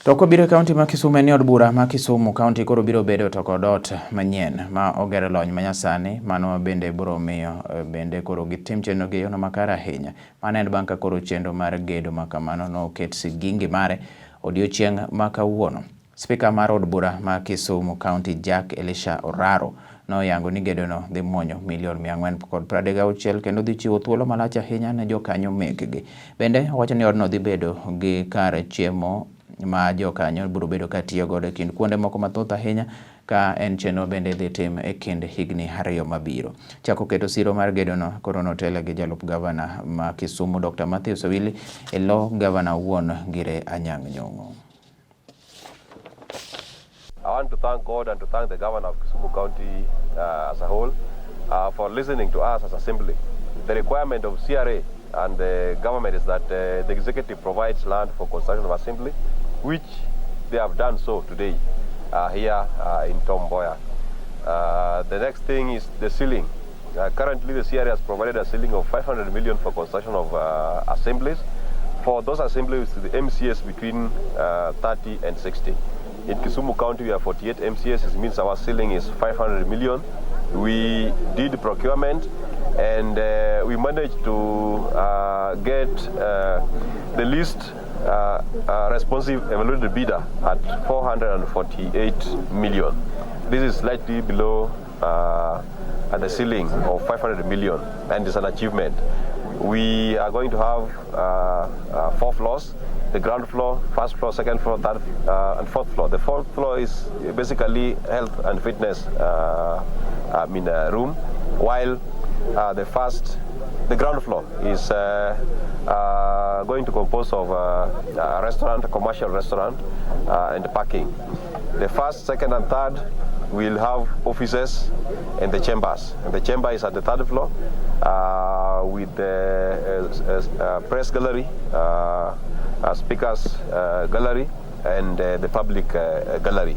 To kobiro kaunti ma Kisumu en od bura ma Kisumu kaunti koro biro bedo to kod ot manyien ma oger lony manyasani mano bende biro miyo bende koro gitim chenro gi yono makare ahinya. Mano en bang' ka koro chenro mar gedo ma kamano noket sigingi mare odiochieng' ma kawuono. Spika mar od bura ma Kisumu kaunti Jack Elisha Oraro noyango ni gedono dhi muonyo $436 kendo dhi chiwo thuolo malach ahinya ne jokanyo mekgi. Bende owacho ni odno dhi bedo gi kar chiemo ma jokanyo biro bedo ka tiyo godo e kind kuonde moko mathoth ahinya ka en chenro bende dhi tim e kind higni 2 mabiro. Chako keto siro mar gedono koro notele gi jalup gavana ma Kisumu Dr. Matthew Sowili e lo gavana wuon Gire Anyang' Nyong'o. I want to thank God and to thank the governor of Kisumu County as a whole for listening to us as assembly. The requirement of CRA and the government is that the executive provides land for construction of assembly, which they have done so today here in Tom Mboya. The next thing is the ceiling. Currently the CRA has provided a ceiling of 500 million for construction of assemblies. For those assemblies with the MCS between 30 and 60. In Kisumu County we have 48 MCS, it means our ceiling is 500 million. We did procurement and we managed to get the least responsive evaluated bidder at 448 million. This is slightly below the ceiling of 500 million and it's an achievement. We are going to have 4 floors. The ground floor, first floor, second floor, third and fourth floor. The fourth floor is basically health and fitness room, while the ground floor is going to compose of a restaurant, a commercial restaurant, and parking. The first, second, and third will have offices and the chambers. And the chamber is at the 3rd floor with the press gallery, speakers gallery, and the public gallery.